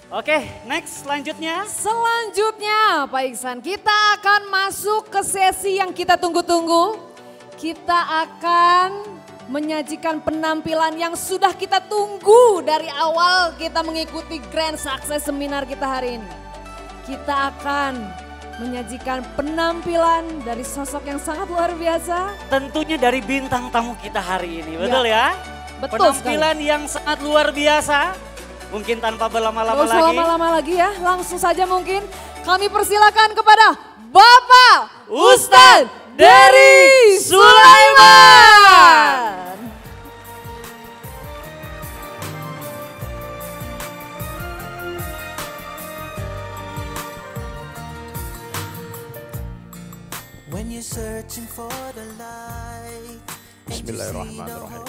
Oke, next selanjutnya. Selanjutnya Pak Iksan, kita akan masuk ke sesi yang kita tunggu-tunggu. Kita akan menyajikan penampilan yang sudah kita tunggu dari awal kita mengikuti Grand Success Seminar kita hari ini. Kita akan menyajikan penampilan dari sosok yang sangat luar biasa. Tentunya dari bintang tamu kita hari ini, betul ya? Betul penampilan sekali. yang sangat luar biasa. Mungkin tanpa berlama-lama Gak usah lagi. lama-lama lagi ya, langsung saja mungkin kami persilakan kepada Bapak Ustadz Dery Sulaiman. When you're searching for the light. Bismillahirrahmanirrahim.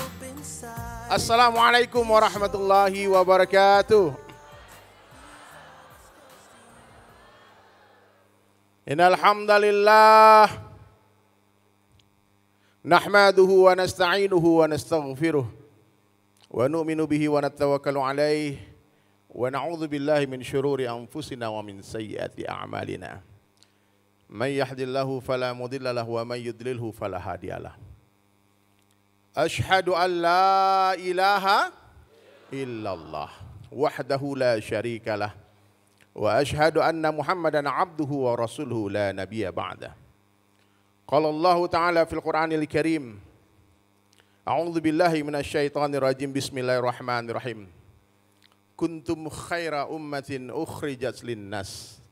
Assalamualaikum warahmatullahi wabarakatuh. Innal hamdalillah nahmaduhu wa nasta'inuhu wa nastaghfiruh wa nu'minu bihi wa natawakkalu alaihi wa na'udzu billahi min syururi anfusina wa min sayyiati a'malina. Man yahdihillahu fala mudilla lahu wa man yudlilhu fala hadiyalah. Ashhadu an la ilaha illallah wahdahu la syarika lah wa ashhadu anna Muhammadan abduhu wa rasuluhu la nabiyya ba'dah. Qala Allah Ta'ala fil Qur'anil Karim. A'udzu billahi minasyaitonir rajim. Bismillahirrahmanirrahim. Kuntum khaira ummatin ukhrijat linnas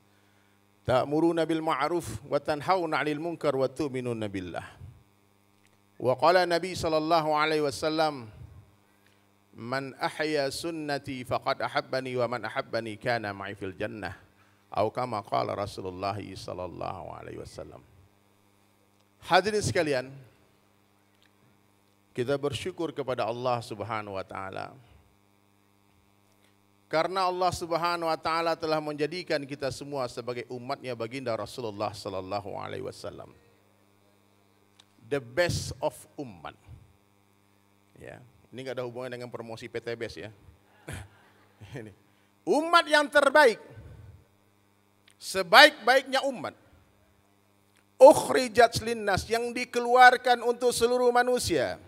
ta'muruna bil ma'ruf wa tanhauna 'anil munkar wa tu'minuna billah. Wa qala Nabi sallallahu alaihi wasallam, man ahya sunnati faqad ahabbani wa man ahabbani kana ma'i fil jannah. Atau kama qala Rasulullah sallallahu alaihi wasallam. Hadirin sekalian, kita bersyukur kepada Allah Subhanahu wa taala. Karena Allah Subhanahu wa taala telah menjadikan kita semua sebagai umatnya baginda Rasulullah sallallahu alaihi wasallam. The best of umat. Ya, ini nggak ada hubungan dengan promosi PTBS ya. Ini umat yang terbaik, sebaik-baiknya umat. Ukhrijat linnas, yang dikeluarkan untuk seluruh manusia,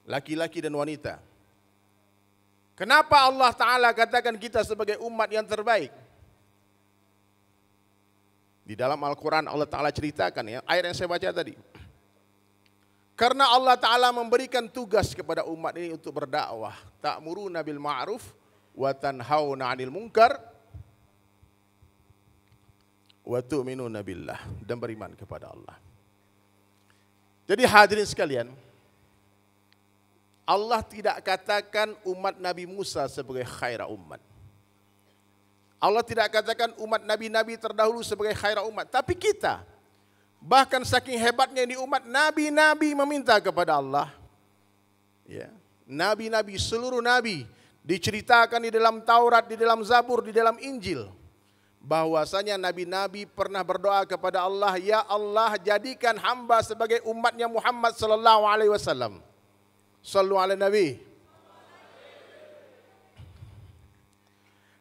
laki-laki dan wanita. Kenapa Allah Ta'ala katakan kita sebagai umat yang terbaik? Di dalam Al-Quran Allah Ta'ala ceritakan ya, ayat yang saya baca tadi. Karena Allah Ta'ala memberikan tugas kepada umat ini untuk berdakwah. Ta'muruna bil ma'ruf wa tanhauna 'anil munkar wa tu'minuna billah, dan beriman kepada Allah. Jadi hadirin sekalian, Allah tidak katakan umat Nabi Musa sebagai khaira umat. Allah tidak katakan umat nabi-nabi terdahulu sebagai khaira umat. Tapi kita, bahkan saking hebatnya ini umat, nabi-nabi meminta kepada Allah. Ya, nabi-nabi, seluruh nabi diceritakan di dalam Taurat, di dalam Zabur, di dalam Injil, bahwasanya nabi-nabi pernah berdoa kepada Allah, ya Allah jadikan hamba sebagai umatnya Muhammad sallallahu alaihi wasallam. Sallu ala nabi.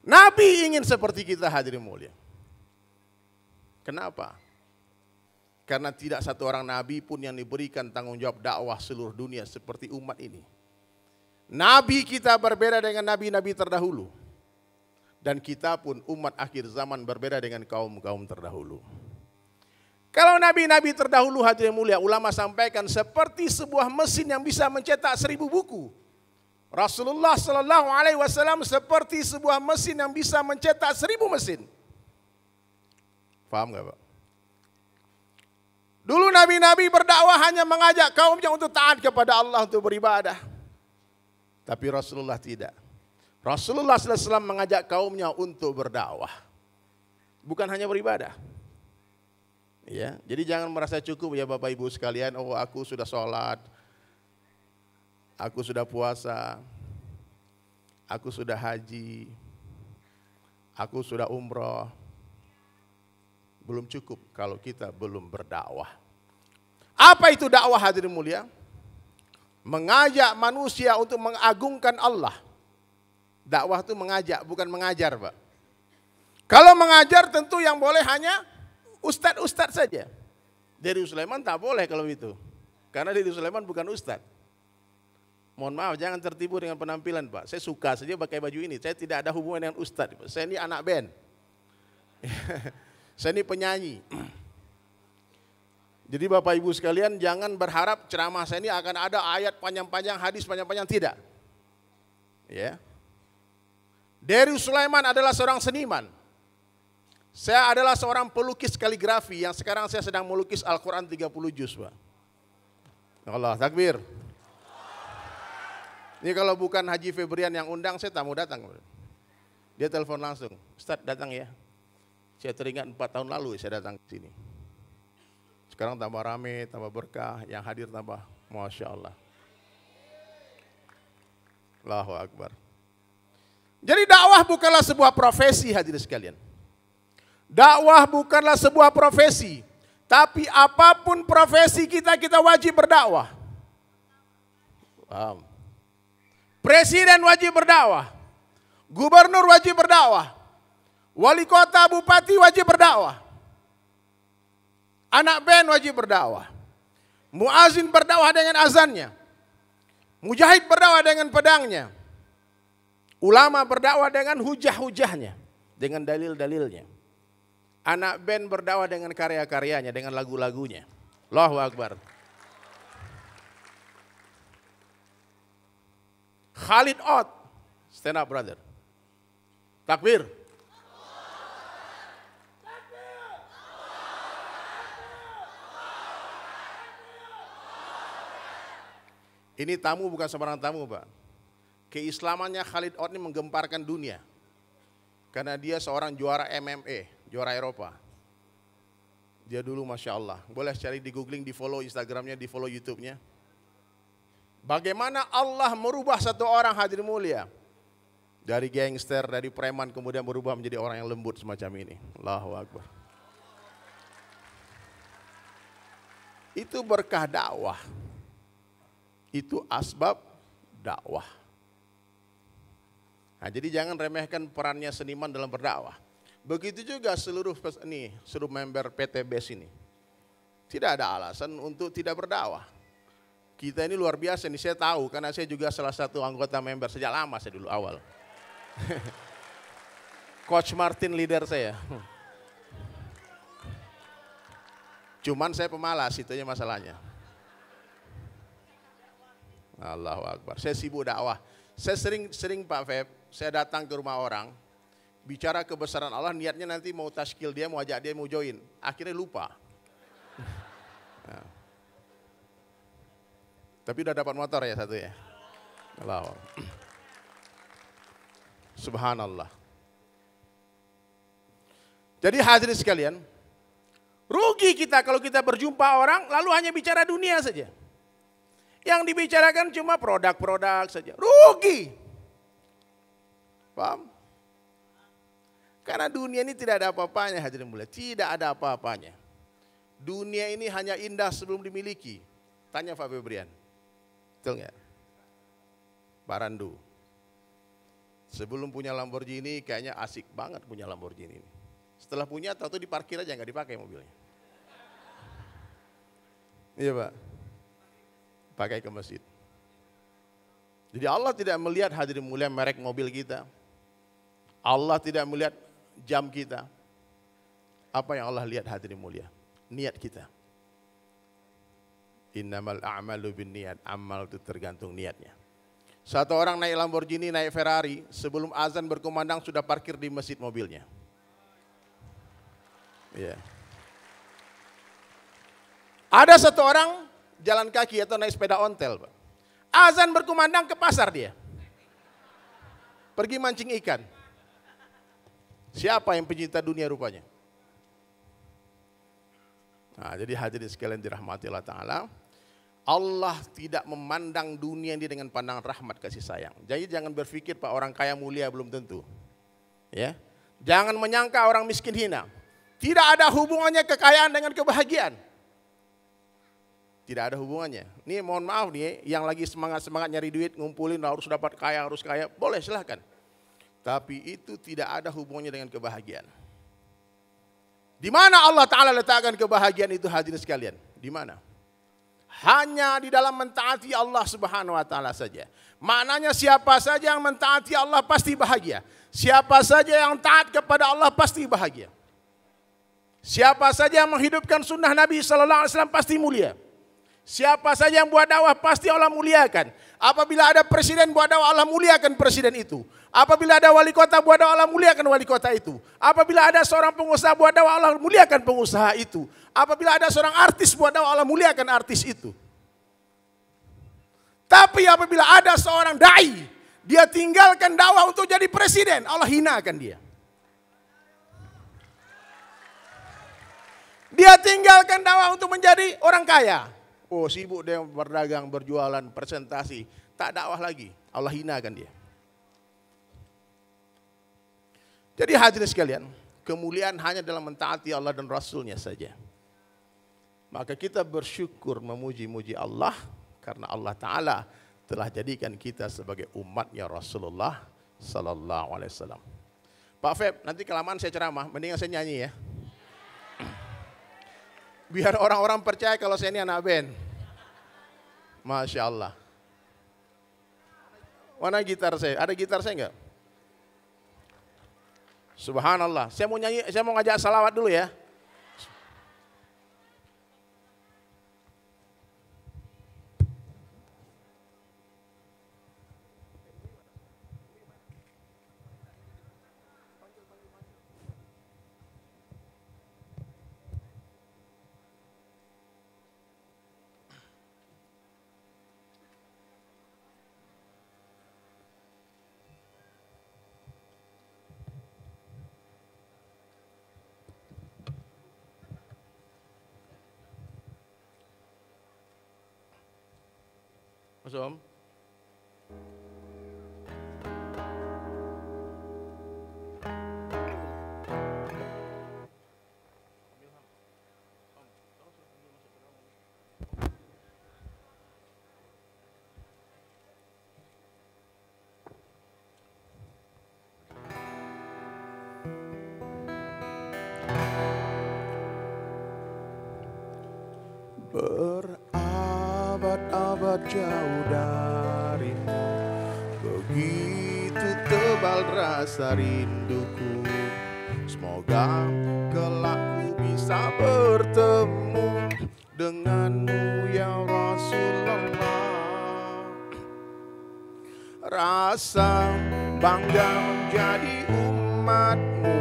Nabi ingin seperti kita, hadirin mulia. Kenapa? Karena tidak satu orang nabi pun yang diberikan tanggung jawab dakwah seluruh dunia seperti umat ini. Nabi kita berbeda dengan nabi-nabi terdahulu. Dan kita pun umat akhir zaman berbeda dengan kaum-kaum terdahulu. Kalau nabi-nabi terdahulu, hadirin mulia, ulama sampaikan seperti sebuah mesin yang bisa mencetak 1000 buku. Rasulullah sallallahu alaihi wasallam seperti sebuah mesin yang bisa mencetak 1000 mesin. Paham gak Pak? Dulu nabi-nabi berdakwah hanya mengajak kaumnya untuk taat kepada Allah, untuk beribadah. Tapi Rasulullah tidak. Rasulullah sallallahu alaihi wasallam mengajak kaumnya untuk berdakwah. Bukan hanya beribadah. Ya, jadi jangan merasa cukup ya Bapak Ibu sekalian, oh aku sudah sholat, aku sudah puasa, aku sudah haji, aku sudah umroh. Belum cukup kalau kita belum berdakwah. Apa itu dakwah, hadirin mulia? Mengajak manusia untuk mengagungkan Allah Dakwah itu mengajak, bukan mengajar, Pak. Kalau mengajar tentu yang boleh hanya ustadz-ustadz saja. Dari Sulaiman tak boleh kalau itu. Karena dari Sulaiman bukan ustadz. Mohon maaf, jangan tertipu dengan penampilan, Pak. Saya suka saja pakai baju ini. Saya tidak ada hubungan dengan ustadz, Pak. Saya ini anak band. Saya ini penyanyi. Jadi Bapak Ibu sekalian jangan berharap ceramah saya ini akan ada ayat panjang-panjang, hadis panjang-panjang, tidak. Ya. Darius Sulaiman adalah seorang seniman. Saya adalah seorang pelukis kaligrafi yang sekarang saya sedang melukis Al-Quran 30 juz, Pak. Allah, takbir. Ini kalau bukan Haji Febrian yang undang, saya tak mau datang. Dia telepon langsung, Ustadz datang ya. Saya teringat 4 tahun lalu saya datang ke sini. Sekarang tambah rame, tambah berkah, yang hadir tambah, Masya Allah. Allahu Akbar. Jadi dakwah bukanlah sebuah profesi, hadirin sekalian. Dakwah bukanlah sebuah profesi, tapi apapun profesi kita wajib berdakwah. Paham? Presiden wajib berdakwah, gubernur wajib berdakwah, wali kota, bupati wajib berdakwah, anak band wajib berdakwah, muazin berdakwah dengan azannya, mujahid berdakwah dengan pedangnya, ulama berdakwah dengan hujah-hujahnya, dengan dalil-dalilnya, anak band berdakwah dengan karya-karyanya, dengan lagu-lagunya. Allahu Akbar. Khalid Ott, stand up brother. Takbir. Ini tamu bukan sembarang tamu, Pak. Keislamannya Khalid Ott ini menggemparkan dunia. Karena dia seorang juara MMA, juara Eropa. Dia dulu Masya Allah. Boleh cari di googling, di follow Instagramnya, di follow YouTube-nya. Bagaimana Allah merubah satu orang, hadirin mulia. Dari gangster, dari preman, kemudian berubah menjadi orang yang lembut semacam ini. Allahu Akbar. Itu berkah dakwah. Itu asbab dakwah. Nah, jadi jangan remehkan perannya seniman dalam berdakwah. Begitu juga seluruh member PTBS ini. Tidak ada alasan untuk tidak berdakwah. Kita ini luar biasa nih, saya tahu karena saya juga salah satu anggota member sejak lama saya dulu awal. Coach Martin leader saya. Cuman saya pemalas, itu aja masalahnya. Allahu Akbar. Saya sibuk dakwah. Saya sering Pak Feb, saya datang ke rumah orang, bicara kebesaran Allah, niatnya nanti mau tashkil dia, mau ajak dia, mau join. Akhirnya lupa. Nah. Tapi udah dapat motor ya satu ya. Allah. Subhanallah. Jadi hadirin sekalian, rugi kita kalau kita berjumpa orang lalu hanya bicara dunia saja. Yang dibicarakan cuma produk-produk saja. Rugi. Paham? Karena dunia ini tidak ada apa-apanya, hadirin mulia. Tidak ada apa-apanya. Dunia ini hanya indah sebelum dimiliki. Tanya Pak Febrian. Betul nggak? Pak Randu. Sebelum punya Lamborghini kayaknya asik banget punya Lamborghini ini. Setelah punya tahu-tahu diparkir aja nggak dipakai mobilnya. Iya Pak. Pakai ke masjid. Jadi Allah tidak melihat, hadirin mulia, merek mobil kita. Allah tidak melihat jam kita. Apa yang Allah lihat, hadirin mulia? Niat kita. Innamal a'malu binniyat, amal itu tergantung niatnya. Satu orang naik Lamborghini, naik Ferrari, sebelum azan berkumandang sudah parkir di masjid mobilnya. Ya. Ada satu orang jalan kaki atau naik sepeda ontel, Pak. Azan berkumandang ke pasar dia. Pergi mancing ikan. Siapa yang pencinta dunia rupanya? Nah, jadi hadirin sekalian dirahmati Allah Ta'ala. Allah tidak memandang dunia ini dengan pandangan rahmat kasih sayang. Jadi jangan berpikir Pak orang kaya mulia, belum tentu. Ya, jangan menyangka orang miskin hina. Tidak ada hubungannya kekayaan dengan kebahagiaan. Tidak ada hubungannya. Nih mohon maaf nih, yang lagi semangat nyari duit, ngumpulin harus dapat kaya, harus kaya, boleh silahkan. Tapi itu tidak ada hubungannya dengan kebahagiaan. Di mana Allah Ta'ala letakkan kebahagiaan itu hadirin sekalian? Di mana? Hanya di dalam mentaati Allah Subhanahu wa Ta'ala saja. Maknanya siapa saja yang mentaati Allah pasti bahagia. Siapa saja yang taat kepada Allah pasti bahagia. Siapa saja yang menghidupkan sunnah Nabi Sallallahu Alaihi Wasallam pasti mulia. Siapa saja yang buat dakwah pasti Allah muliakan. Apabila ada presiden buat dakwah, Allah muliakan presiden itu. Apabila ada wali kota buat dakwah, Allah muliakan wali kota itu. Apabila ada seorang pengusaha buat dakwah, Allah muliakan pengusaha itu. Apabila ada seorang artis buat dakwah, Allah muliakan artis itu. Tapi apabila ada seorang dai, dia tinggalkan dakwah untuk jadi presiden, Allah hinakan dia. Dia tinggalkan dakwah untuk menjadi orang kaya. Oh, sibuk dia berdagang, berjualan, presentasi. Tak dakwah lagi. Allah hinakan dia. Jadi hadirin sekalian, kemuliaan hanya dalam mentaati Allah dan Rasulnya saja. Maka kita bersyukur memuji-muji Allah karena Allah Ta'ala telah jadikan kita sebagai umatnya Rasulullah Sallallahu Alaihi Wasallam. Pak Feb, nanti kelamaan saya ceramah, mendingan saya nyanyi ya. Biar orang-orang percaya kalau saya ini anak band. Masya Allah. Mana gitar saya? Ada gitar saya enggak? Subhanallah. Saya mau nyanyi, saya mau ngajak salawat dulu ya. Mas Om. Berabad-abad jauh darimu, begitu tebal rasa rinduku. Semoga kelak ku bisa bertemu denganmu ya Rasulullah. Rasa bangga menjadi umatmu,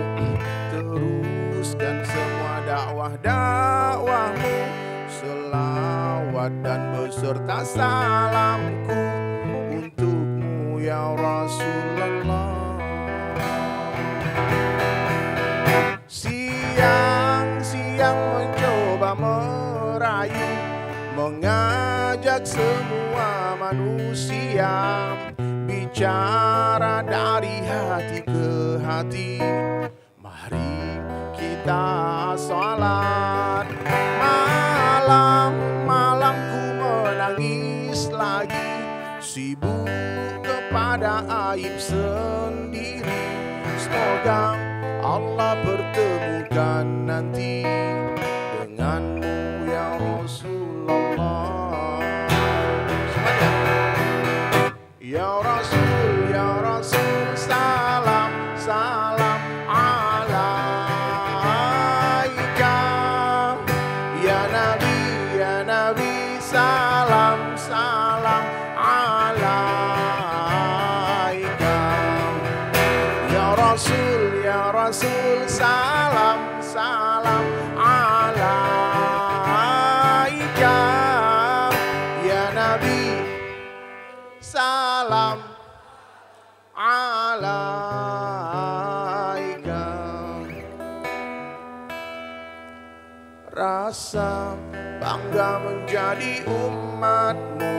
teruskan semua dakwah-dakwahmu. Selawat dan beserta salamku untukmu ya Rasulullah. Siang-siang mencoba merayu, mengajak semua manusia, bicara dari hati ke hati. Mari kita salat. Malam-malamku menangis lagi, sibuk kepada aib sendiri. Semoga Allah pertemukan nanti denganmu ya Rasulullah. Ya Rasul, ya Rasul, salam, salam alaika. Ya Nabi, salam, salam alaika. Ya Rasul, salam, salam alaika. Ya Nabi, salam alaika. Rasa bangga menjadi umatmu,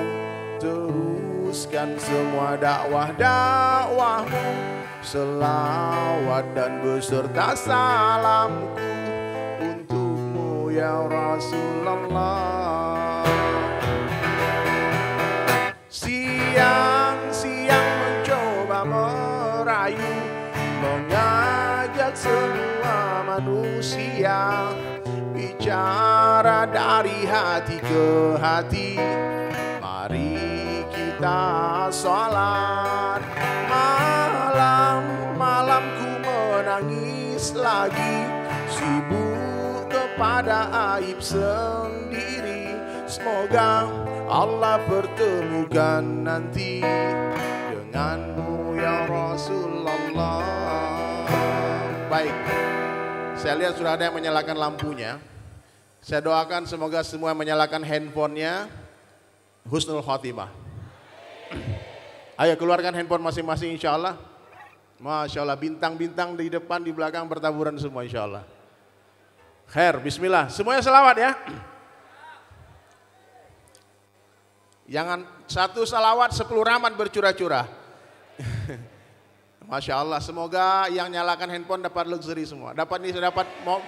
teruskan semua dakwah-dakwahmu. Selawat dan beserta salamku untukmu ya Rasulullah. Siang-siang mencoba merayu, manusia, bicara dari hati ke hati. Mari kita salat. Malam-malamku menangis lagi, sibuk kepada aib sendiri. Semoga Allah pertemukan nanti denganmu ya Rasulullah. Baik, saya lihat sudah ada yang menyalakan lampunya. Saya doakan semoga semua menyalakan handphonenya. Husnul khotimah. Ayo keluarkan handphone masing-masing insya Allah. Masya Allah, bintang-bintang di depan, di belakang bertaburan semua insya Allah. Khair, bismillah. Semuanya salawat ya. Jangan satu salawat 10 rahmat bercurah-curah. Masya Allah, semoga yang nyalakan handphone dapat luxury semua. Dapat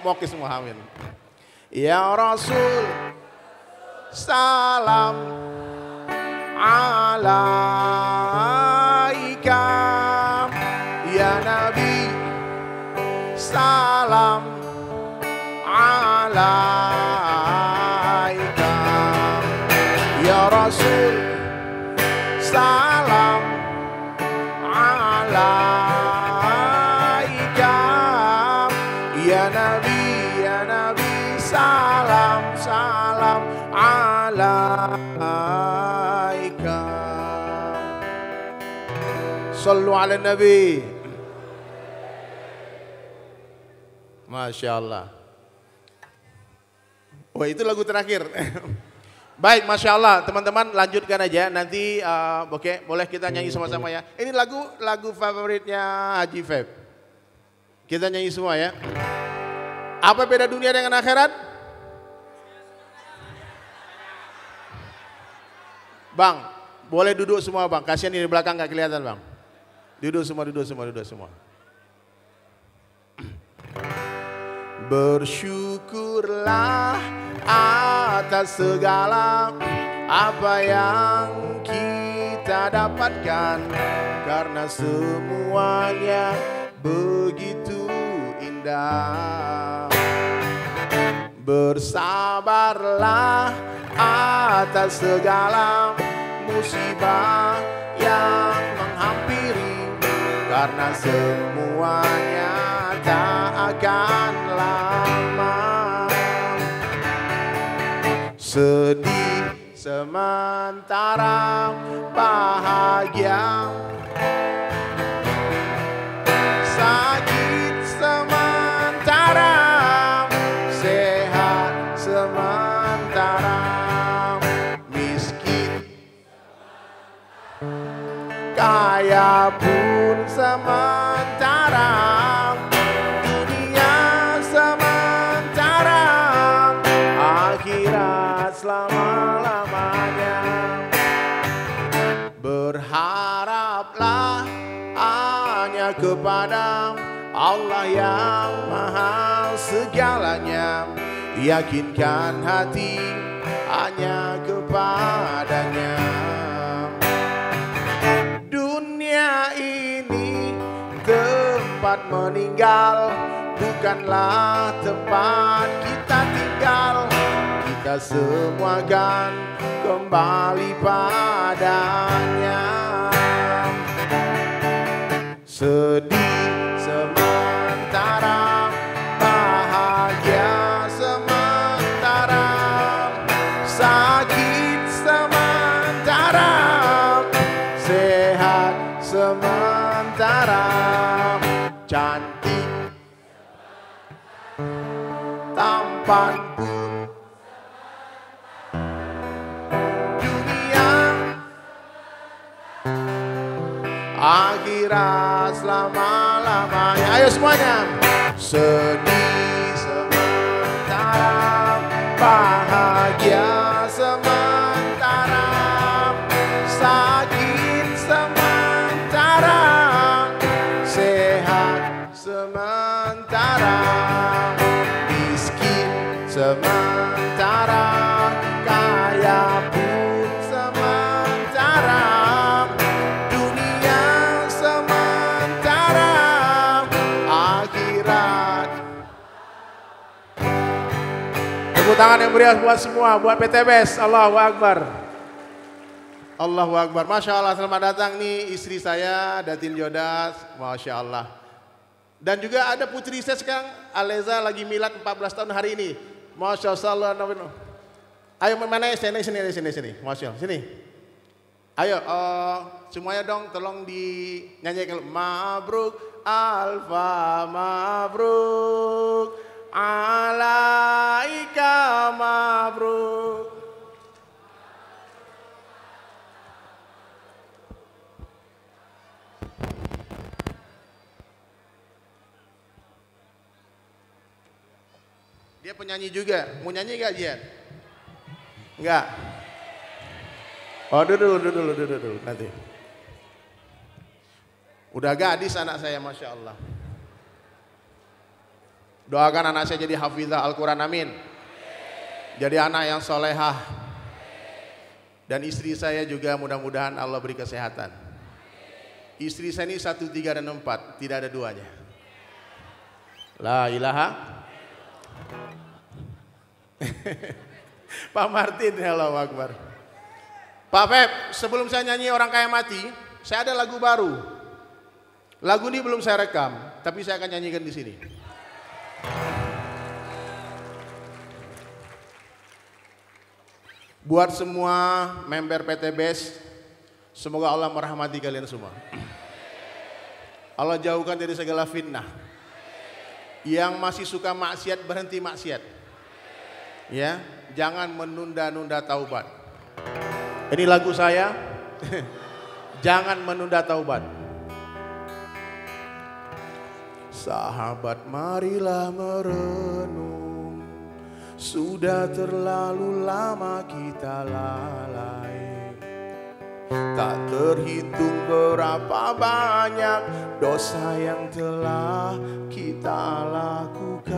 mokis semua, amin. Ya Rasul, salam alaika. Ya Nabi, salam alaika. Ya Rasul, salam alaika. Ya Nabi, salam alaika. Sallu ala Nabi. Masya Allah. Oh itu lagu terakhir. Baik, Masya Allah, teman-teman lanjutkan aja. Nanti oke, boleh kita nyanyi sama-sama ya. Ini lagu favoritnya Haji Feb. Kita nyanyi semua ya. Apa beda dunia dengan akhirat? Bang, boleh duduk semua bang. Kasihan di belakang nggak kelihatan bang. Duduk semua. Bersyukurlah atas segala apa yang kita dapatkan, karena semuanya begitu indah. Bersabarlah atas segala musibah yang menghampiri, karena semuanya tak akan lama. Sedih sementara, bahagia sakit sementara, sehat sementara, miskin kaya pun sementara, dunia sementara, akhirat selama-lamanya. Berharaplah hanya kepada Allah yang maha segalanya, yakinkan hati hanya kepadanya. Dunia ini tempat meninggal, bukanlah tempat kita tinggal. Kita semua kan kembali padanya. Sedih sementara, bahagia sementara, sakit sementara, sehat sementara, cantik tampan pun dunia, akhirat selama-lamanya. Ayo semuanya. Sedih sementara, bahagia sementara, sakit sementara, sehat sementara, miskin sementara, kaya pun sementara, dunia sementara, akhirat Tepuk tangan yang meriah buat semua, buat PTBS. Allahu Akbar. Allahu Akbar. Masya Allah, selamat datang nih istri saya, Datin Jodas. Masya Allah. Dan juga ada putri saya sekarang, Aleza lagi milad 14 tahun hari ini. Masya Allah. Ayo mana ya, sini. Masya Allah, sini. Ayo, semuanya dong tolong dinyanyikan. Mabruk, alfa mabruk. Alaika mabruk. Dia penyanyi juga. Mau nyanyi gak dia? Enggak. Oh dulu nanti. Udah gadis anak saya, Masya Allah. Doakan anak saya jadi hafizah Al-Quran, amin. Jadi anak yang solehah. Dan istri saya juga mudah-mudahan Allah beri kesehatan. Istri saya ini 1, 3, dan 4, tidak ada duanya. La ilaha. Pak Martin, Allahu Akbar. Pak Feb, sebelum saya nyanyi Orang Kaya Mati, saya ada lagu baru. Lagu ini belum saya rekam, tapi saya akan nyanyikan di sini. Buat semua member PTBS, semoga Allah merahmati kalian semua. Allah jauhkan dari segala fitnah. Yang masih suka maksiat, berhenti maksiat. Ya, jangan menunda-nunda taubat. Ini lagu saya. Jangan menunda taubat. Sahabat, marilah merenung. Sudah terlalu lama kita lalai. Tak terhitung berapa banyak dosa yang telah kita lakukan.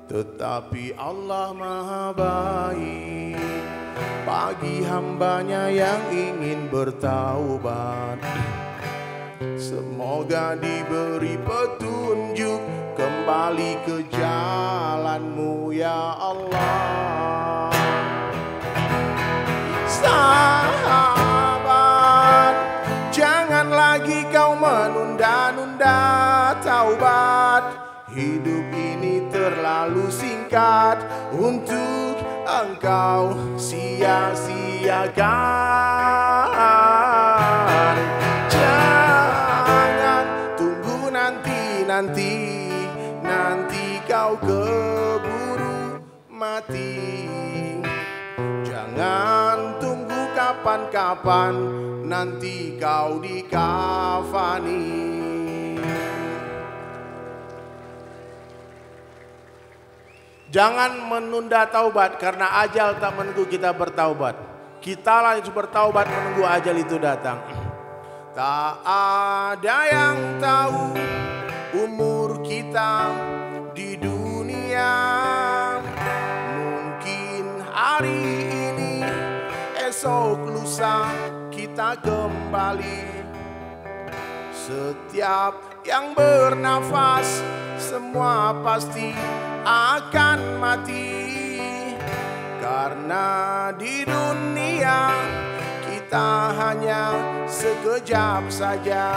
Tetapi Allah Maha Baik bagi hambanya yang ingin bertaubat. Semoga diberi petunjuk kembali ke jalanmu ya Allah. Sahabat, jangan lagi kau menunda-nunda taubat. Hidup ini terlalu singkat untuk engkau sia-siakan. Jangan tunggu nanti kau keburu mati. Jangan tunggu kapan-kapan, nanti kau dikafani. Jangan menunda taubat karena ajal tak menunggu kita bertaubat. Kitalah yang bertaubat menunggu ajal itu datang. Tak ada yang tahu umur kita di dunia. Mungkin hari ini, esok lusa kita kembali. Setiap yang bernafas semua pasti akan mati. Karena di dunia kita hanya sekejap saja.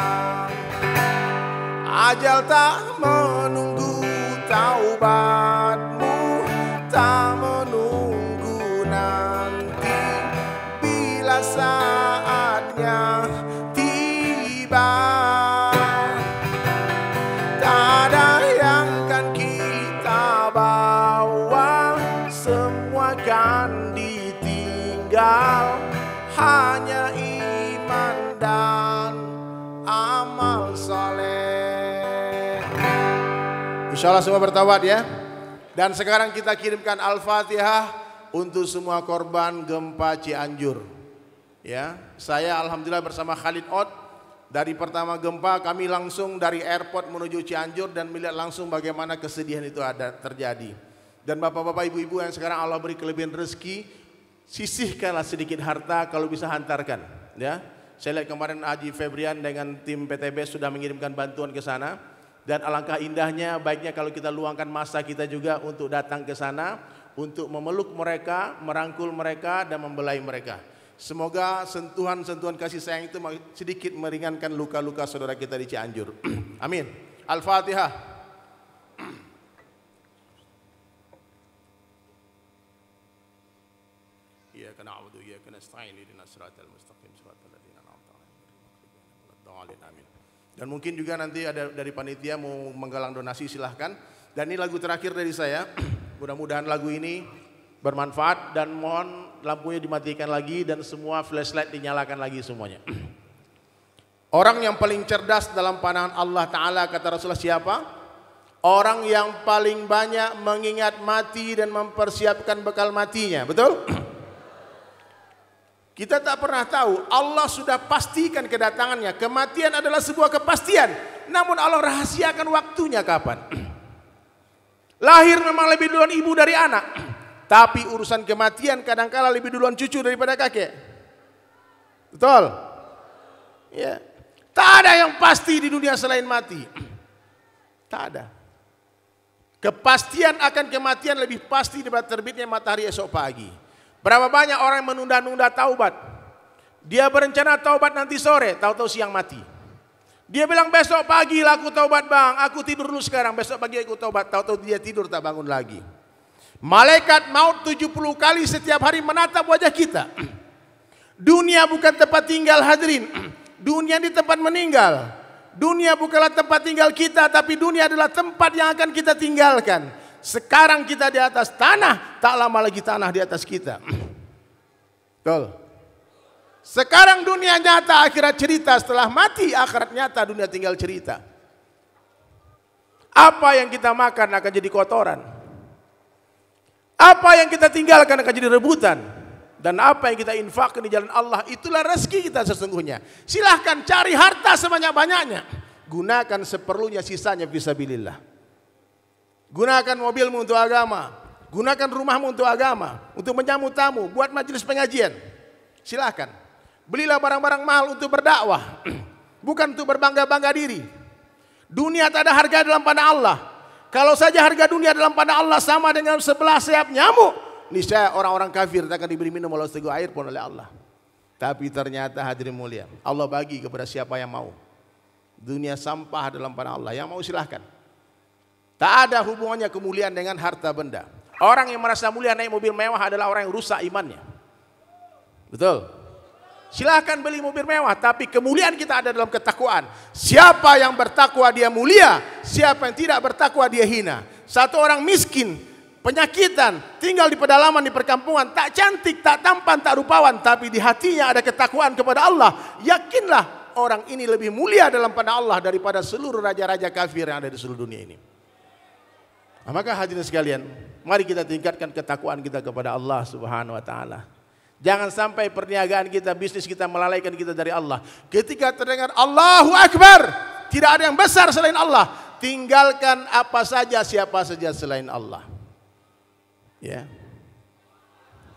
Ajal tak menunggu taubatmu, tak menunggu nanti. Bila saatnya tiba, tak ada yang kan kita bawa, semua kan ditinggal. Hanya iman dan amal soleh. Insya Allah semua bertaubat ya. Dan sekarang kita kirimkan Al-Fatihah untuk semua korban gempa Cianjur. Ya, saya alhamdulillah bersama Khalid Ott dari pertama gempa kami langsung dari airport menuju Cianjur dan melihat langsung bagaimana kesedihan itu ada terjadi. Dan bapak-bapak, ibu-ibu yang sekarang Allah beri kelebihan rezeki, sisihkanlah sedikit harta kalau bisa hantarkan. Ya, saya lihat kemarin Haji Febrian dengan tim PTB sudah mengirimkan bantuan ke sana. Dan alangkah indahnya, baiknya kalau kita luangkan masa kita juga untuk datang ke sana, untuk memeluk mereka, merangkul mereka, dan membelai mereka. Semoga sentuhan-sentuhan kasih sayang itu sedikit meringankan luka-luka saudara kita di Cianjur. Amin. Al-Fatihah. Iyyaka na'budu wa iyyaka nasta'in ihdinas siratal mustaqim siratal ladzina an'amta 'alaihim. Amin. Dan mungkin juga nanti ada dari panitia mau menggalang donasi, silahkan. Dan ini lagu terakhir dari saya. Mudah-mudahan lagu ini bermanfaat dan mohon lampunya dimatikan lagi dan semua flashlight dinyalakan lagi semuanya. Orang yang paling cerdas dalam pandangan Allah Ta'ala, kata Rasulullah, siapa? Orang yang paling banyak mengingat mati dan mempersiapkan bekal matinya. Betul? Kita tak pernah tahu, Allah sudah pastikan kedatangannya. Kematian adalah sebuah kepastian. Namun Allah rahasiakan waktunya kapan. Lahir memang lebih duluan ibu dari anak. Tapi urusan kematian kadangkala lebih duluan cucu daripada kakek. Betul? Ya. Tak ada yang pasti di dunia selain mati. Tak ada. Kepastian akan kematian lebih pasti daripada terbitnya matahari esok pagi. Berapa banyak orang yang menunda-nunda taubat. Dia berencana taubat nanti sore, tahu-tahu siang mati. Dia bilang besok pagi lah aku taubat bang, aku tidur dulu sekarang, besok pagi aku taubat, tahu-tahu dia tidur tak bangun lagi. Malaikat maut 70 kali setiap hari menatap wajah kita. Dunia bukan tempat tinggal hadirin, dunia ini tempat meninggal. Dunia bukanlah tempat tinggal kita, tapi dunia adalah tempat yang akan kita tinggalkan. Sekarang kita di atas tanah, tak lama lagi tanah di atas kita. Betul. Sekarang dunia nyata, akhirat cerita. Setelah mati, akhirat nyata, dunia tinggal cerita. Apa yang kita makan akan jadi kotoran. Apa yang kita tinggalkan akan jadi rebutan. Dan apa yang kita infakkan di jalan Allah, itulah rezeki kita sesungguhnya. Silahkan cari harta sebanyak-banyaknya. Gunakan seperlunya, sisanya fisabilillah. Gunakan mobilmu untuk agama. Gunakan rumahmu untuk agama. Untuk menjamu tamu, buat majelis pengajian. Silahkan. Belilah barang-barang mahal untuk berdakwah. Bukan untuk berbangga-bangga diri. Dunia tak ada harga dalam pandang Allah. Kalau saja harga dunia dalam pandang Allah sama dengan sebelah sayap nyamuk, niscaya orang-orang kafir tak akan diberi minum walau seteguk air pun oleh Allah. Tapi ternyata hadirin mulia, Allah bagi kepada siapa yang mau. Dunia sampah dalam pandang Allah. Yang mau silahkan. Tak ada hubungannya kemuliaan dengan harta benda. Orang yang merasa mulia naik mobil mewah adalah orang yang rusak imannya. Betul? Silahkan beli mobil mewah, tapi kemuliaan kita ada dalam ketakwaan. Siapa yang bertakwa dia mulia, siapa yang tidak bertakwa dia hina. Satu orang miskin, penyakitan, tinggal di pedalaman di perkampungan, tak cantik, tak tampan, tak rupawan, tapi di hatinya ada ketakwaan kepada Allah. Yakinlah orang ini lebih mulia dalam pandang Allah daripada seluruh raja-raja kafir yang ada di seluruh dunia ini. Maka hadirin sekalian, mari kita tingkatkan ketakwaan kita kepada Allah Subhanahu wa taala. Jangan sampai perniagaan kita, bisnis kita melalaikan kita dari Allah. Ketika terdengar Allahu Akbar, tidak ada yang besar selain Allah. Tinggalkan apa saja, siapa saja selain Allah. Ya.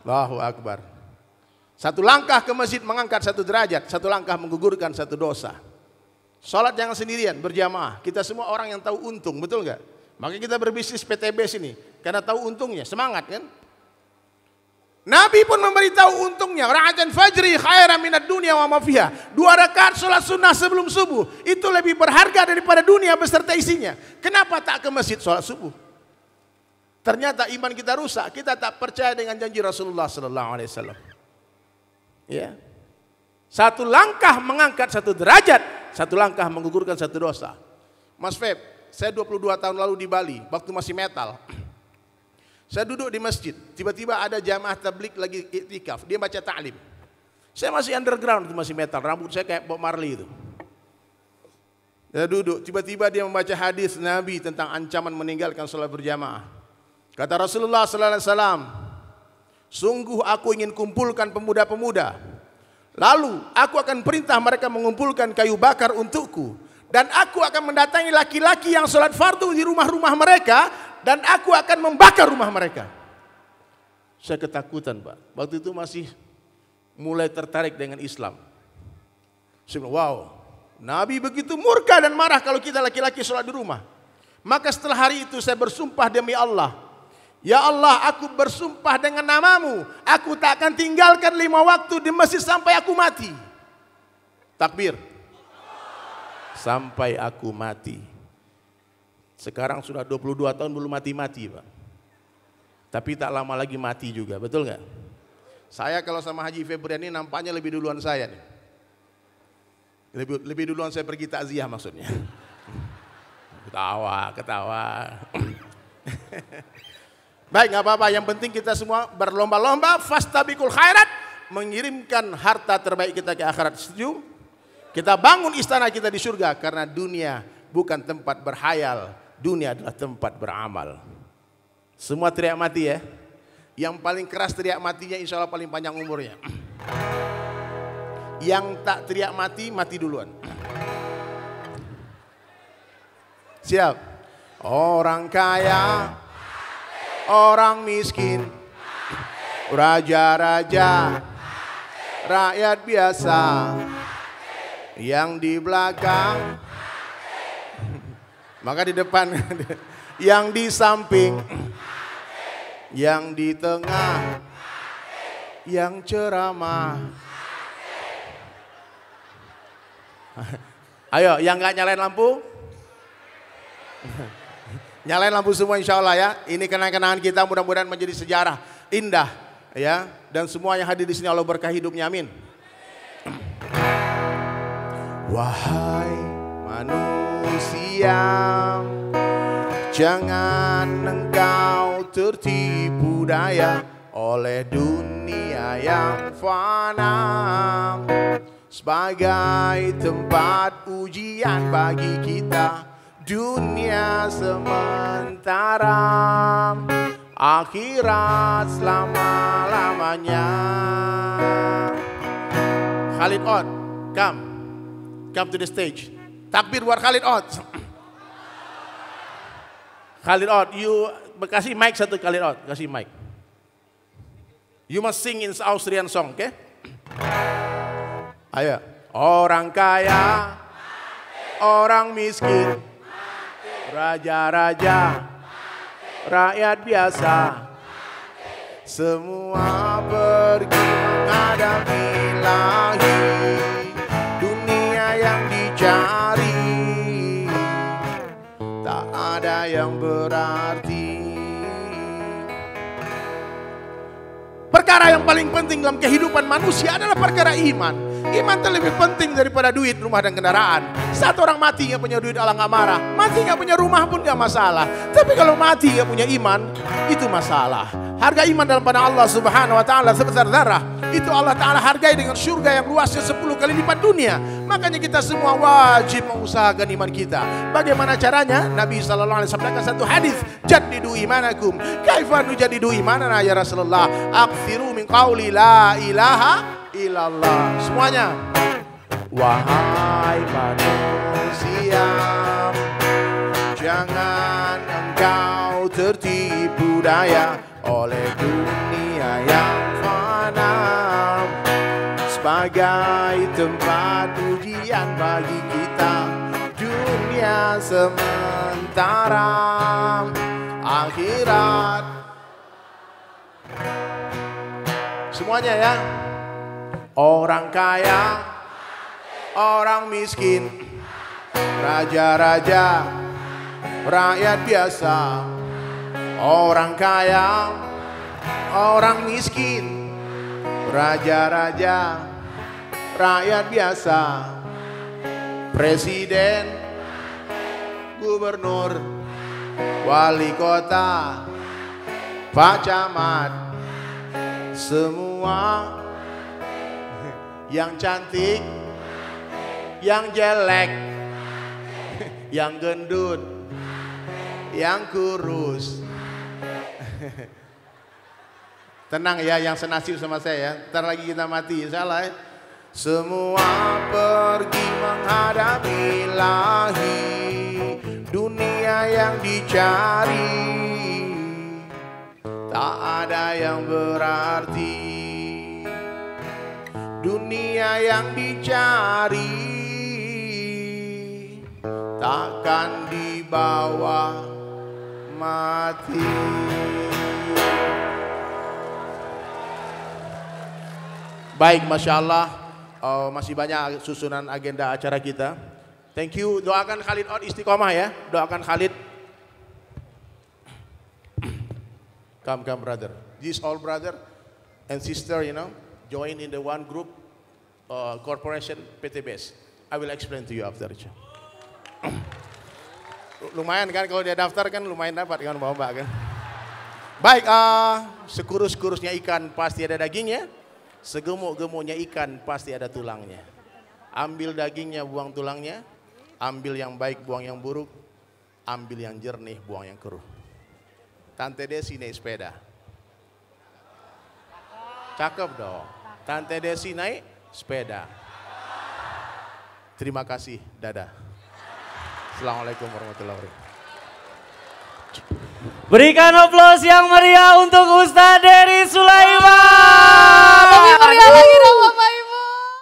Allahu Akbar. Satu langkah ke masjid mengangkat satu derajat, satu langkah menggugurkan satu dosa. Salat jangan sendirian, berjamaah. Kita semua orang yang tahu untung, betul enggak? Maka kita berbisnis PTB sini karena tahu untungnya, semangat kan? Nabi pun memberitahu untungnya, raka'atan fajri khairan minad dunya wa ma fiha. 2 rakaat salat sunnah sebelum subuh itu lebih berharga daripada dunia beserta isinya. Kenapa tak ke masjid salat subuh? Ternyata iman kita rusak, kita tak percaya dengan janji Rasulullah sallallahu alaihi wasallam. Ya. Satu langkah mengangkat satu derajat, satu langkah menggugurkan satu dosa. Mas Feb, saya 22 tahun lalu di Bali, waktu masih metal. Saya duduk di masjid, tiba-tiba ada jamaah tabligh lagi iktikaf, dia baca ta'lim. Saya masih underground, itu masih metal, rambut saya kayak Bob Marley itu. Saya duduk, tiba-tiba dia membaca hadis Nabi tentang ancaman meninggalkan salat berjamaah. Kata Rasulullah sallallahu alaihi wasallam, sungguh aku ingin kumpulkan pemuda-pemuda. Lalu aku akan perintah mereka mengumpulkan kayu bakar untukku. Dan aku akan mendatangi laki-laki yang sholat fardu di rumah-rumah mereka. Dan aku akan membakar rumah mereka. Saya ketakutan Pak. Waktu itu masih mulai tertarik dengan Islam. Saya bilang, wow, Nabi begitu murka dan marah kalau kita laki-laki sholat di rumah. Maka setelah hari itu saya bersumpah demi Allah. Ya Allah, aku bersumpah dengan namamu. Aku tak akan tinggalkan 5 waktu di masjid sampai aku mati. Takbir. Sampai aku mati. Sekarang sudah 22 tahun belum mati-mati, Pak. Tapi tak lama lagi mati juga, betul nggak? Saya kalau sama Haji Febriani nampaknya lebih duluan saya nih. Lebih duluan saya pergi takziah maksudnya. Ketawa. Baik, nggak apa-apa. Yang penting kita semua berlomba-lomba, fastabiqul khairat, mengirimkan harta terbaik kita ke akhirat. Setuju? Kita bangun istana kita di surga karena dunia bukan tempat berhayal. Dunia adalah tempat beramal. Semua teriak mati ya. Yang paling keras teriak matinya insya Allah paling panjang umurnya. Yang tak teriak mati, mati duluan. Siap. Orang kaya, orang miskin, raja-raja, rakyat biasa, yang di belakang, maka di depan, yang di samping, yang di tengah, yang ceramah. Ayo, yang nggak nyalain lampu, nyalain lampu semua insya Allah ya. Ini kenang-kenangan kita, mudah-mudahan menjadi sejarah indah ya. Dan semua yang hadir di sini Allah berkah hidupnya, amin. Wahai manusia, jangan engkau tertipu daya oleh dunia yang fana sebagai tempat ujian bagi kita. Dunia sementara, akhirat selama-lamanya. Khalid Ott, come to the stage. Takbir buat Khalid Ott. Khalid Ott, you kasih mic satu Khalid Ott, kasih mic. You must sing in Austrian song, oke? Okay? Ayo. Orang kaya, orang miskin, raja-raja, rakyat biasa, semua pergi menghadapi ilahi. Dunia yang dicari tak ada yang berarti. Perkara yang paling penting dalam kehidupan manusia adalah perkara iman. Iman itu lebih penting daripada duit, rumah dan kendaraan. Saat orang mati nggak punya duit Allah nggak marah. Mati nggak punya rumah pun nggak masalah. Tapi kalau mati nggak punya iman, itu masalah. Harga iman dalam pandangan Allah Subhanahu Wa Taala sebesar darah. Itu Allah Ta'ala hargai dengan surga yang luasnya 10 kali lipat dunia. Makanya kita semua wajib mengusahakan iman kita. Bagaimana caranya? Nabi SAW sabdakan satu hadis, jaddidu imanakum. Kaifa nujaddidu imanana ya Rasulullah? Akthiru min qawli la ilaha illallah. Semuanya. Wahai manusia, jangan engkau tertipu daya oleh dunia yang fana sebagai tempat ujian bagi kita. Dunia sementara, akhirat. Semuanya ya. Orang kaya, orang miskin, raja-raja, rakyat biasa. Orang kaya, orang miskin, raja-raja, rakyat biasa. Presiden, gubernur, wali kota, Pak Camat, semua yang cantik, yang jelek, yang gendut, yang kurus. Tenang ya yang senasib sama saya ya. Ntar lagi kita mati insya Allah ya. Semua pergi menghadapi ilahi. Dunia yang dicari tak ada yang berarti. Dunia yang dicari akan dibawa mati. Baik, Masya Allah, masih banyak susunan agenda acara kita. Thank you, doakan Khalid on istiqomah ya, doakan Khalid. Come brother, this all brother and sister, you know, join in the one group corporation PTBS. I will explain to you after. Lumayan kan kalau dia daftar kan lumayan dapat kan Mbak kan. Baik, sekurus-kurusnya ikan pasti ada dagingnya, segemuk-gemuknya ikan pasti ada tulangnya. Ambil dagingnya, buang tulangnya, ambil yang baik, buang yang buruk, ambil yang jernih, buang yang keruh. Tante Desi naik sepeda. Cakep dong. Tante Desi naik sepeda. Terima kasih, dadah. Assalamualaikum warahmatullahi wabarakatuh. Berikan aplaus yang meriah untuk Ustadz Dery Sulaiman.